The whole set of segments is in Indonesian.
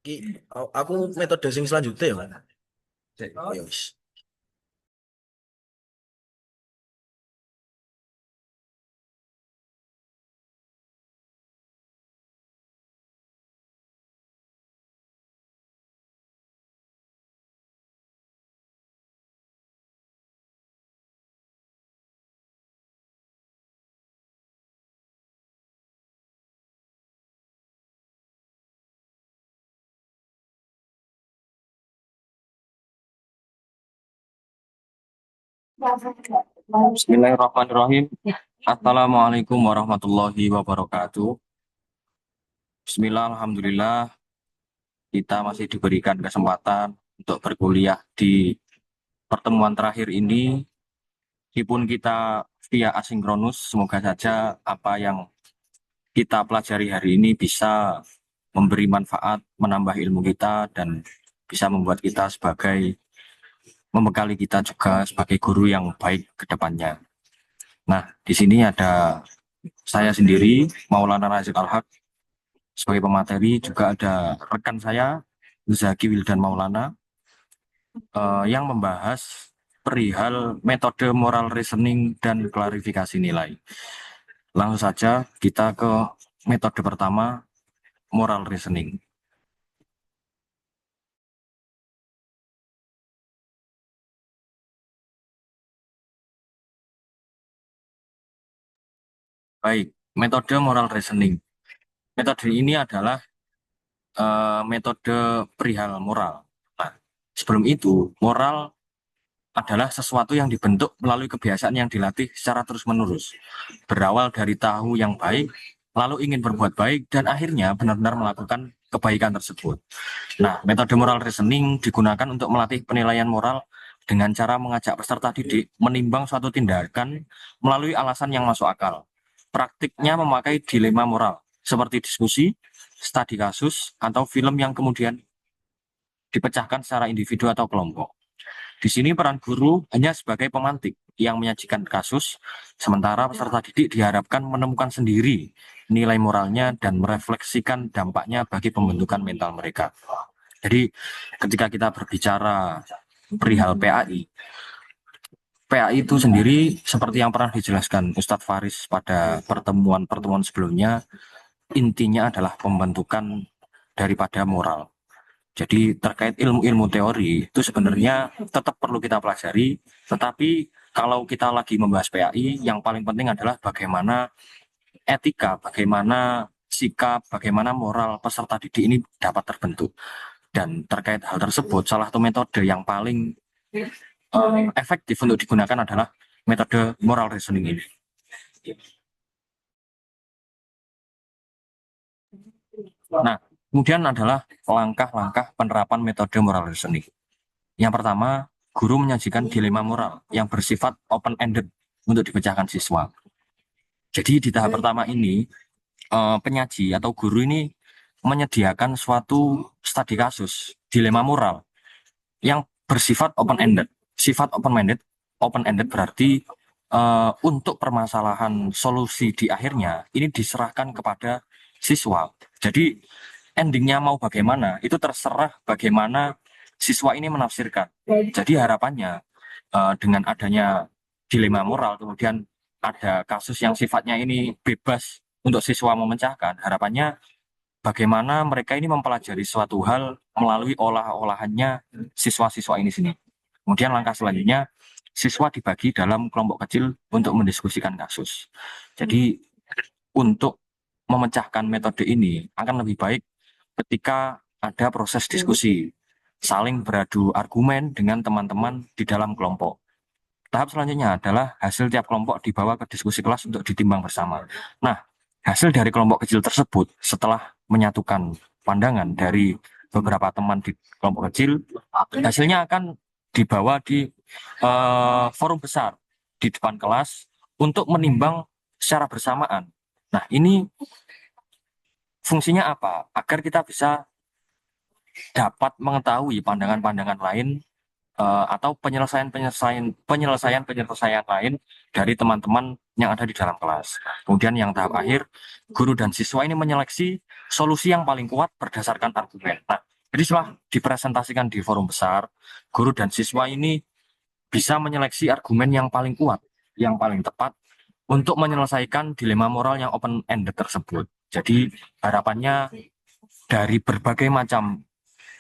Ki, aku metode sing selanjutnya ya, Mas. Oh, ya wis. Bismillahirrahmanirrahim. Assalamualaikum warahmatullahi wabarakatuh. Bismillah, alhamdulillah kita masih diberikan kesempatan untuk berkuliah di pertemuan terakhir ini. Meskipun kita via asinkronus, semoga saja apa yang kita pelajari hari ini bisa memberi manfaat, menambah ilmu kita, dan bisa membuat kita membekali kita juga sebagai guru yang baik ke depannya. Nah, di sini ada saya sendiri, Maulana Razik Alhaq, sebagai pemateri. Juga ada rekan saya, Zaki Wildan Maulana, yang membahas perihal metode moral reasoning dan klarifikasi nilai. Langsung saja kita ke metode pertama, moral reasoning. Baik, metode moral reasoning. Metode ini adalah metode perihal moral. Nah, sebelum itu, moral adalah sesuatu yang dibentuk melalui kebiasaan yang dilatih secara terus-menerus. Berawal dari tahu yang baik, lalu ingin berbuat baik, dan akhirnya benar-benar melakukan kebaikan tersebut. Nah, metode moral reasoning digunakan untuk melatih penilaian moral dengan cara mengajak peserta didik menimbang suatu tindakan melalui alasan yang masuk akal. Praktiknya memakai dilema moral, seperti diskusi, studi kasus, atau film yang kemudian dipecahkan secara individu atau kelompok. Di sini peran guru hanya sebagai pemantik yang menyajikan kasus, sementara peserta didik diharapkan menemukan sendiri nilai moralnya dan merefleksikan dampaknya bagi pembentukan mental mereka. Jadi ketika kita berbicara perihal PAI, PAI itu sendiri seperti yang pernah dijelaskan Ustadz Faris pada pertemuan-pertemuan sebelumnya, intinya adalah pembentukan daripada moral. Jadi terkait ilmu-ilmu teori itu sebenarnya tetap perlu kita pelajari, tetapi kalau kita lagi membahas PAI, yang paling penting adalah bagaimana etika, bagaimana sikap, bagaimana moral peserta didik ini dapat terbentuk. Dan terkait hal tersebut, salah satu metode yang paling efektif untuk digunakan adalah metode moral reasoning ini. Nah, kemudian adalah langkah-langkah penerapan metode moral reasoning. Yang pertama, guru menyajikan dilema moral yang bersifat open-ended untuk dipecahkan siswa. Jadi di tahap pertama ini, penyaji atau guru ini menyediakan suatu studi kasus, dilema moral yang bersifat open-ended. Sifat open-ended berarti untuk permasalahan solusi di akhirnya ini diserahkan kepada siswa. Jadi endingnya mau bagaimana itu terserah bagaimana siswa ini menafsirkan. Jadi harapannya dengan adanya dilema moral, kemudian ada kasus yang sifatnya ini bebas untuk siswa memecahkan, harapannya bagaimana mereka ini mempelajari suatu hal melalui olah-olahannya siswa-siswa ini sini. Kemudian langkah selanjutnya, siswa dibagi dalam kelompok kecil untuk mendiskusikan kasus. Jadi untuk memecahkan metode ini akan lebih baik ketika ada proses diskusi, saling beradu argumen dengan teman-teman di dalam kelompok. Tahap selanjutnya adalah hasil tiap kelompok dibawa ke diskusi kelas untuk ditimbang bersama. Nah, hasil dari kelompok kecil tersebut setelah menyatukan pandangan dari beberapa teman di kelompok kecil, hasilnya akan dibawa di forum besar di depan kelas untuk menimbang secara bersamaan. Nah, ini fungsinya apa? Agar kita bisa dapat mengetahui pandangan-pandangan lain atau penyelesaian-penyelesaian lain dari teman-teman yang ada di dalam kelas. Kemudian yang tahap akhir, guru dan siswa ini menyeleksi solusi yang paling kuat berdasarkan argumen. Nah, Jadi setelah dipresentasikan di forum besar, guru dan siswa ini bisa menyeleksi argumen yang paling kuat, yang paling tepat untuk menyelesaikan dilema moral yang open-ended tersebut. Jadi harapannya dari berbagai macam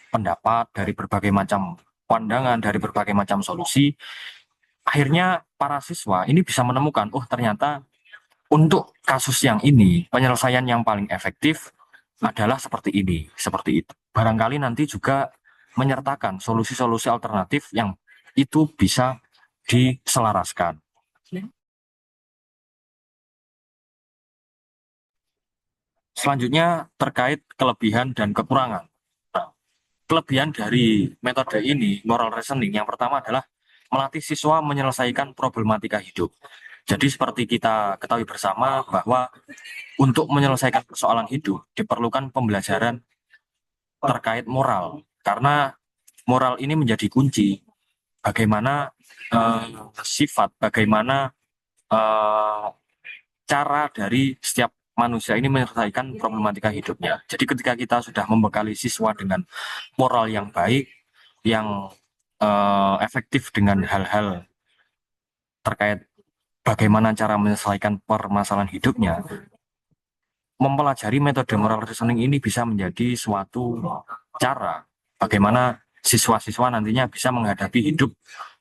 pendapat, dari berbagai macam pandangan, dari berbagai macam solusi, akhirnya para siswa ini bisa menemukan, oh ternyata untuk kasus yang ini, penyelesaian yang paling efektif adalah seperti ini, seperti itu. Barangkali nanti juga menyertakan solusi-solusi alternatif yang itu bisa diselaraskan. Selanjutnya terkait kelebihan dan kekurangan. Nah, kelebihan dari metode ini, moral reasoning, yang pertama adalah melatih siswa menyelesaikan problematika hidup. Jadi seperti kita ketahui bersama bahwa untuk menyelesaikan persoalan hidup diperlukan pembelajaran terkait moral. Karena moral ini menjadi kunci bagaimana sifat, bagaimana eh, cara dari setiap manusia ini menyelesaikan problematika hidupnya. Jadi ketika kita sudah membekali siswa dengan moral yang baik, yang efektif dengan hal-hal terkait bagaimana cara menyelesaikan permasalahan hidupnya, mempelajari metode moral reasoning ini bisa menjadi suatu cara bagaimana siswa-siswa nantinya bisa menghadapi hidup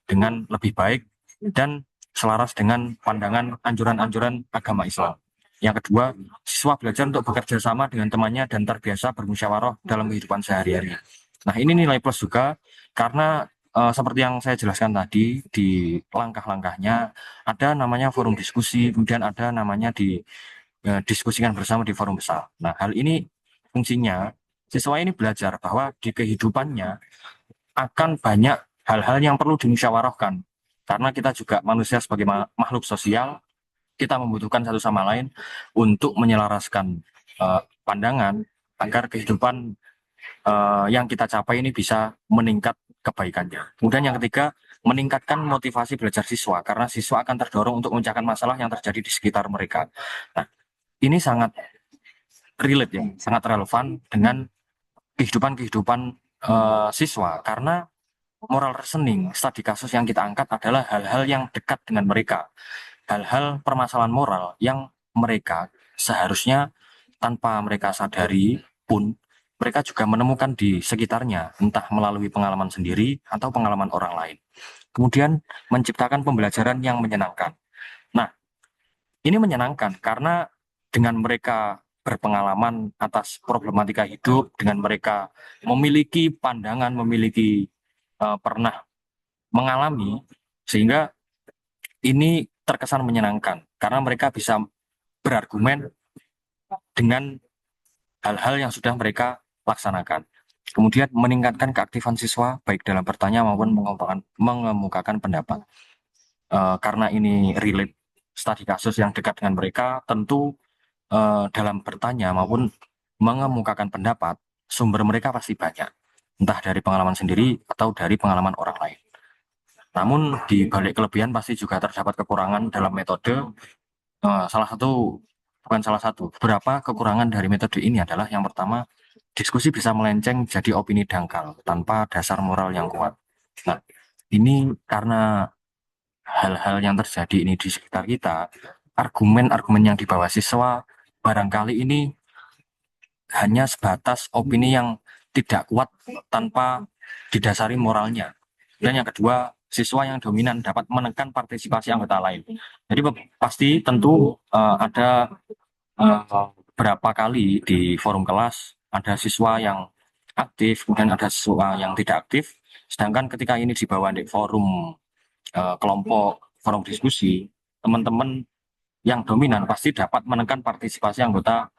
dengan lebih baik dan selaras dengan pandangan anjuran-anjuran agama Islam. Yang kedua, siswa belajar untuk bekerja sama dengan temannya dan terbiasa bermusyawarah dalam kehidupan sehari-hari. Nah, ini nilai plus juga karena seperti yang saya jelaskan tadi di langkah-langkahnya, ada namanya forum diskusi, kemudian ada namanya diskusikan bersama di forum besar. Nah, hal ini fungsinya siswa ini belajar bahwa di kehidupannya akan banyak hal-hal yang perlu dimusyawarahkan. Karena kita juga manusia sebagai makhluk sosial, kita membutuhkan satu sama lain untuk menyelaraskan pandangan agar kehidupan yang kita capai ini bisa meningkat kebaikannya. Kemudian yang ketiga, meningkatkan motivasi belajar siswa karena siswa akan terdorong untuk memecahkan masalah yang terjadi di sekitar mereka. Nah, ini sangat relate ya, sangat relevan dengan kehidupan-kehidupan siswa karena moral reasoning studi kasus yang kita angkat adalah hal-hal yang dekat dengan mereka, hal-hal permasalahan moral yang mereka seharusnya tanpa mereka sadari pun mereka juga menemukan di sekitarnya, entah melalui pengalaman sendiri atau pengalaman orang lain. Kemudian menciptakan pembelajaran yang menyenangkan. Nah, ini menyenangkan karena dengan mereka berpengalaman atas problematika hidup, dengan mereka memiliki pandangan, memiliki pernah mengalami, sehingga ini terkesan menyenangkan karena mereka bisa berargumen dengan hal-hal yang sudah mereka laksanakan. Kemudian meningkatkan keaktifan siswa baik dalam bertanya maupun mengemukakan pendapat. Karena ini relate studi kasus yang dekat dengan mereka, tentu dalam bertanya maupun mengemukakan pendapat, sumber mereka pasti banyak, entah dari pengalaman sendiri atau dari pengalaman orang lain. Namun di balik kelebihan pasti juga terdapat kekurangan dalam metode. Salah satu, bukan salah satu, beberapa kekurangan dari metode ini adalah yang pertama, diskusi bisa melenceng jadi opini dangkal tanpa dasar moral yang kuat. Nah, ini karena hal-hal yang terjadi ini di sekitar kita, argumen-argumen yang dibawa siswa barangkali ini hanya sebatas opini yang tidak kuat tanpa didasari moralnya. Dan yang kedua, siswa yang dominan dapat menekan partisipasi anggota lain. Jadi pasti tentu ada beberapa kali di forum kelas ada siswa yang aktif, kemudian ada siswa yang tidak aktif. Sedangkan ketika ini dibawa di forum kelompok, forum diskusi, teman-teman yang dominan pasti dapat menekan partisipasi anggota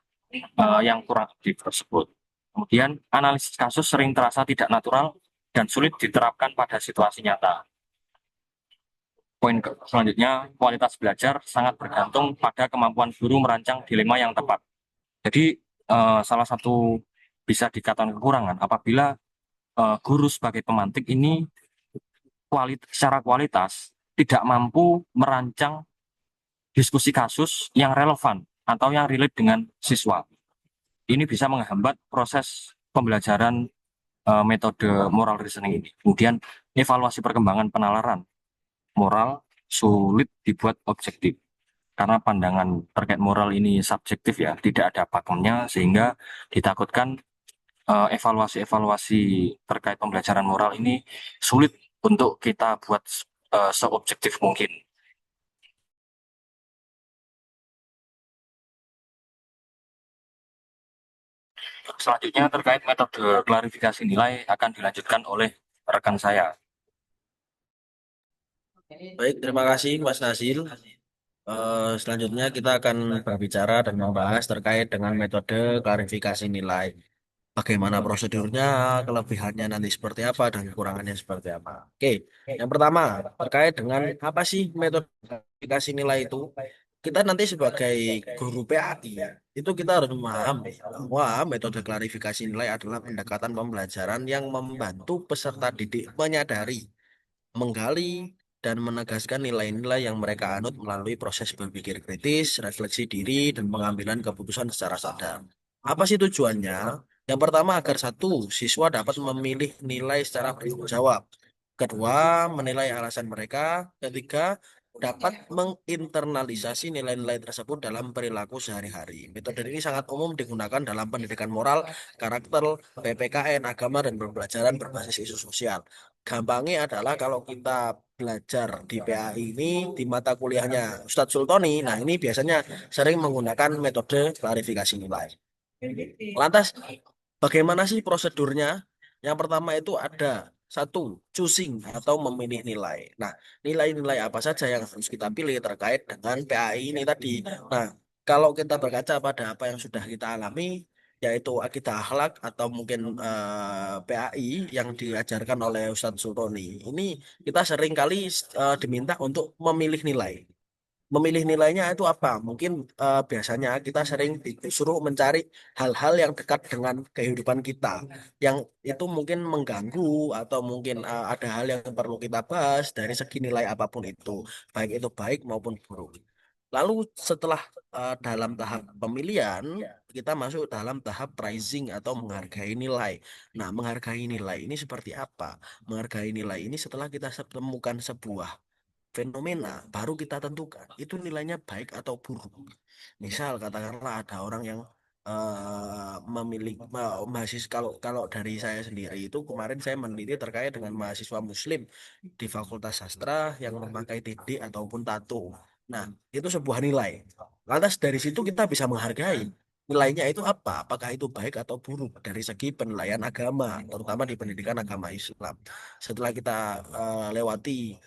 yang kurang aktif tersebut. Kemudian analisis kasus sering terasa tidak natural dan sulit diterapkan pada situasi nyata. Poin selanjutnya, kualitas belajar sangat bergantung pada kemampuan guru merancang dilema yang tepat. Jadi salah satu bisa dikatakan kekurangan apabila guru sebagai pemantik ini secara kualitas tidak mampu merancang diskusi kasus yang relevan atau yang relate dengan siswa. Ini bisa menghambat proses pembelajaran metode moral reasoning ini. Kemudian evaluasi perkembangan penalaran moral sulit dibuat objektif karena pandangan terkait moral ini subjektif ya, tidak ada pakemnya sehingga ditakutkan evaluasi-evaluasi terkait pembelajaran moral ini sulit untuk kita buat seobjektif mungkin. Selanjutnya terkait metode klarifikasi nilai akan dilanjutkan oleh rekan saya. Baik, terima kasih Mas Nasil. Selanjutnya kita akan berbicara dan membahas terkait dengan metode klarifikasi nilai. Bagaimana prosedurnya, kelebihannya nanti seperti apa, dan kekurangannya seperti apa. Oke, yang pertama terkait dengan apa sih metode klarifikasi nilai itu? Kita nanti sebagai guru PAI, itu kita harus memahami bahwa metode klarifikasi nilai adalah pendekatan pembelajaran yang membantu peserta didik menyadari, menggali, dan menegaskan nilai-nilai yang mereka anut melalui proses berpikir kritis, refleksi diri, dan pengambilan keputusan secara sadar. Apa sih tujuannya? Yang pertama, agar satu, siswa dapat memilih nilai secara bertanggung jawab. Kedua, menilai alasan mereka. Ketiga, dapat menginternalisasi nilai-nilai tersebut dalam perilaku sehari-hari. Metode ini sangat umum digunakan dalam pendidikan moral, karakter, PPKN, agama, dan pembelajaran berbasis isu sosial. Gampangnya adalah kalau kita belajar di PAI ini di mata kuliahnya Ustadz Sultoni, nah ini biasanya sering menggunakan metode klarifikasi nilai. Lantas, bagaimana sih prosedurnya? Yang pertama itu ada satu, choosing atau memilih nilai. Nah, nilai-nilai apa saja yang harus kita pilih terkait dengan PAI ini tadi. Nah, kalau kita berkaca pada apa yang sudah kita alami, yaitu akidah akhlak atau mungkin PAI yang diajarkan oleh Ustadz Sultoni, ini kita sering kali diminta untuk memilih nilai. Memilih nilainya itu apa? Mungkin biasanya kita sering disuruh mencari hal-hal yang dekat dengan kehidupan kita, yang itu mungkin mengganggu atau mungkin ada hal yang perlu kita bahas dari segi nilai apapun baik itu baik maupun buruk. Lalu setelah dalam tahap pemilihan, kita masuk dalam tahap pricing atau menghargai nilai. Nah, menghargai nilai ini seperti apa? Menghargai nilai ini setelah kita temukan sebuah fenomena baru kita tentukan itu nilainya baik atau buruk. Misal katakanlah ada orang yang memilih mahasiswa, kalau kalau dari saya sendiri itu kemarin saya meneliti terkait dengan mahasiswa Muslim di Fakultas Sastra yang memakai titik ataupun tato. Nah, itu sebuah nilai. Lantas dari situ kita bisa menghargai nilainya itu apa, apakah itu baik atau buruk dari segi penilaian agama, terutama di pendidikan agama Islam. Setelah kita lewati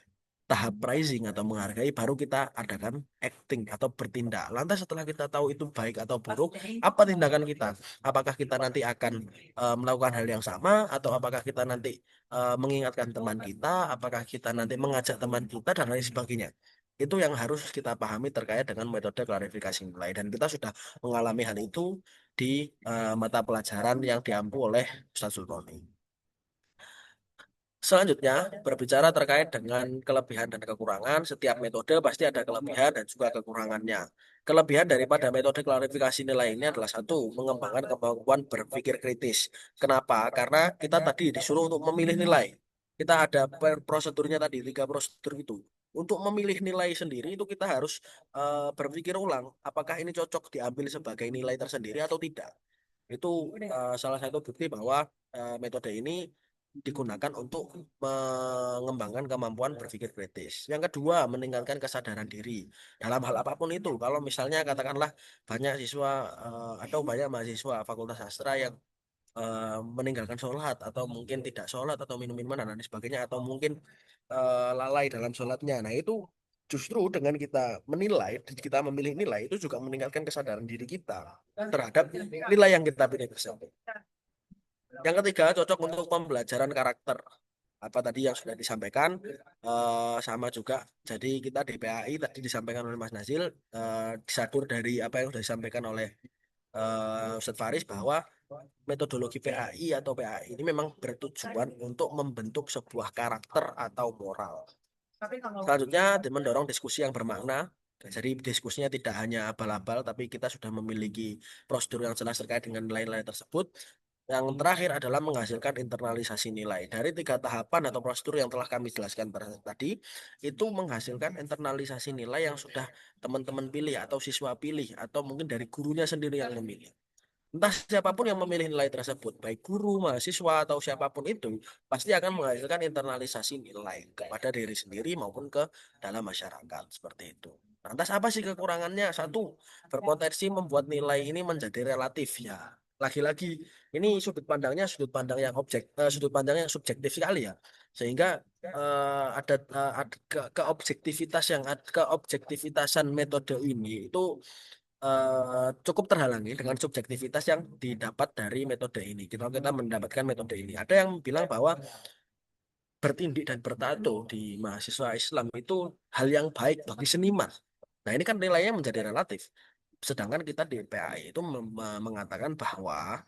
tahap pricing atau menghargai, baru kita adakan acting atau bertindak. Lantas setelah kita tahu itu baik atau buruk, apa tindakan kita? Apakah kita nanti akan melakukan hal yang sama, atau apakah kita nanti mengingatkan teman kita, apakah kita nanti mengajak teman kita dan lain sebagainya. Itu yang harus kita pahami terkait dengan metode klarifikasi nilai, dan kita sudah mengalami hal itu di mata pelajaran yang diampu oleh Ustaz Sultoni. Selanjutnya, berbicara terkait dengan kelebihan dan kekurangan, setiap metode pasti ada kelebihan dan juga kekurangannya. Kelebihan daripada metode klarifikasi nilai ini adalah satu, mengembangkan kemampuan berpikir kritis. Kenapa? Karena kita tadi disuruh untuk memilih nilai. Kita ada prosedurnya tadi, tiga prosedur itu. Untuk memilih nilai sendiri itu kita harus berpikir ulang, apakah ini cocok diambil sebagai nilai tersendiri atau tidak. Itu salah satu bukti bahwa metode ini digunakan untuk mengembangkan kemampuan berpikir kritis. Yang kedua, meningkatkan kesadaran diri dalam hal apapun itu. Kalau misalnya katakanlah banyak siswa atau banyak mahasiswa Fakultas Sastra yang meninggalkan sholat atau mungkin tidak sholat atau minum minuman dan lain sebagainya, atau mungkin lalai dalam sholatnya. Nah, itu justru dengan kita menilai, kita memilih nilai itu juga meningkatkan kesadaran diri kita terhadap nilai yang kita pilih tersebut. Yang ketiga, cocok untuk pembelajaran karakter. Apa tadi yang sudah disampaikan, sama juga. Jadi kita di PAI tadi disampaikan oleh Mas Nazil, disadur dari apa yang sudah disampaikan oleh Ustadz Faris, bahwa metodologi PAI atau PAI ini memang bertujuan untuk membentuk sebuah karakter atau moral. Selanjutnya, mendorong diskusi yang bermakna. Jadi diskusinya tidak hanya abal-abal, tapi kita sudah memiliki prosedur yang jelas terkait dengan nilai-nilai tersebut. Yang terakhir adalah menghasilkan internalisasi nilai. Dari tiga tahapan atau prosedur yang telah kami jelaskan tadi, itu menghasilkan internalisasi nilai yang sudah teman-teman pilih atau siswa pilih atau mungkin dari gurunya sendiri yang memilih. Entah siapapun yang memilih nilai tersebut, baik guru, mahasiswa, atau siapapun itu, pasti akan menghasilkan internalisasi nilai kepada diri sendiri maupun ke dalam masyarakat. Seperti itu. Lantas apa sih kekurangannya? Satu, berpotensi membuat nilai ini menjadi relatif ya. Lagi-lagi, ini sudut pandang yang sudut pandang yang subjektif sekali ya. Sehingga ada keobjektivitasan metode ini itu cukup terhalangi dengan subjektivitas yang didapat dari metode ini. Kita mendapatkan metode ini. Ada yang bilang bahwa bertindik dan bertato di mahasiswa Islam itu hal yang baik bagi seniman. Nah, ini kan nilainya menjadi relatif. Sedangkan kita di PAI itu mengatakan bahwa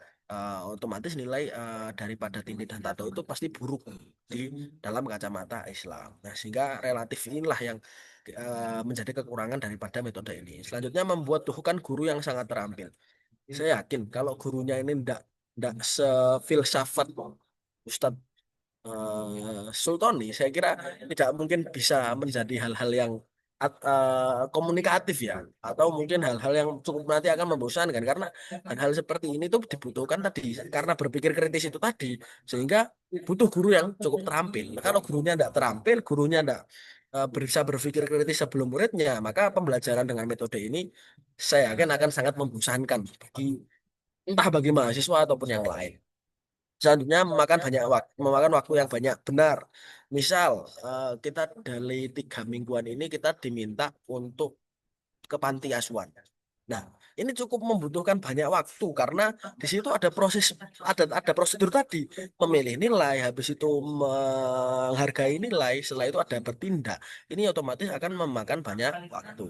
otomatis nilai daripada tindik dan tato itu pasti buruk di dalam kacamata Islam. Nah, sehingga relatif inilah yang menjadi kekurangan daripada metode ini. Selanjutnya membuat tuh kan guru yang sangat terampil. Saya yakin kalau gurunya ini ndak sefilsafat Ustadz Sultoni, saya kira tidak mungkin bisa menjadi hal-hal yang komunikatif ya, atau mungkin hal-hal yang cukup nanti akan membosankan karena hal-hal seperti ini tuh dibutuhkan tadi karena berpikir kritis itu tadi, sehingga butuh guru yang cukup terampil. Nah, kalau gurunya tidak terampil, gurunya tidak bisa berpikir kritis sebelum muridnya, maka pembelajaran dengan metode ini saya yakin akan sangat membosankan bagi entah bagi mahasiswa ataupun yang lain. Selanjutnya memakan waktu yang banyak. Benar. Misal kita dari 3 mingguan ini kita diminta untuk ke panti asuhan. Nah, ini cukup membutuhkan banyak waktu karena di situ ada ada prosedur tadi, memilih nilai, habis itu menghargai nilai, setelah itu ada bertindak. Ini otomatis akan memakan banyak waktu.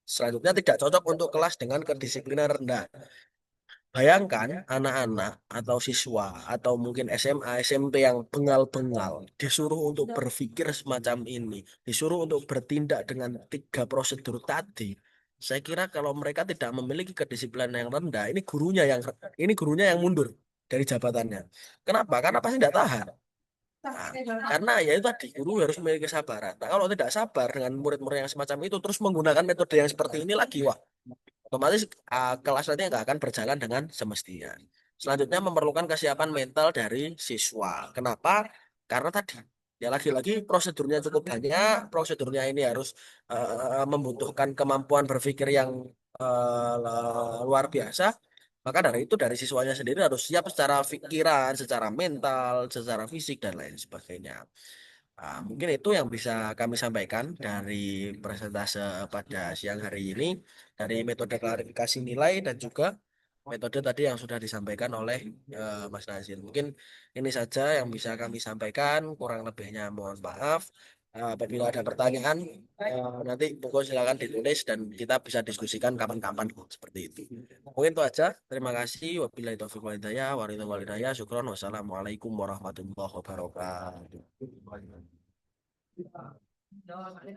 Selanjutnya tidak cocok untuk kelas dengan kedisiplinan rendah. Bayangkan anak-anak atau siswa atau mungkin SMA, SMP yang bengal-bengal disuruh untuk berpikir semacam ini, disuruh untuk bertindak dengan 3 prosedur tadi. Saya kira kalau mereka tidak memiliki kedisiplinan yang rendah, ini gurunya yang mundur dari jabatannya. Kenapa? Karena pasti tidak tahan. Nah, karena ya itu tadi guru harus memiliki kesabaran. Nah, kalau tidak sabar dengan murid-murid yang semacam itu terus menggunakan metode yang seperti ini lagi, wah otomatis kelas nanti nggak akan berjalan dengan semestinya. Selanjutnya memerlukan kesiapan mental dari siswa. Kenapa? Karena tadi ya lagi-lagi prosedurnya cukup banyak, prosedurnya ini harus membutuhkan kemampuan berpikir yang luar biasa. Maka dari itu dari siswanya sendiri harus siap secara pikiran, secara mental, secara fisik dan lain sebagainya. Mungkin itu yang bisa kami sampaikan dari presentase pada siang hari ini dari metode klarifikasi nilai dan juga metode tadi yang sudah disampaikan oleh Mas Nazil. Mungkin ini saja yang bisa kami sampaikan, kurang lebihnya mohon maaf. Apabila ada pertanyaan, nanti pokoknya silakan ditulis dan kita bisa diskusikan kapan-kapan seperti itu. Mungkin itu aja. Terima kasih. Wabillahi taufiq wal hidayah. Syukron. Wassalamualaikum warahmatullahi wabarakatuh.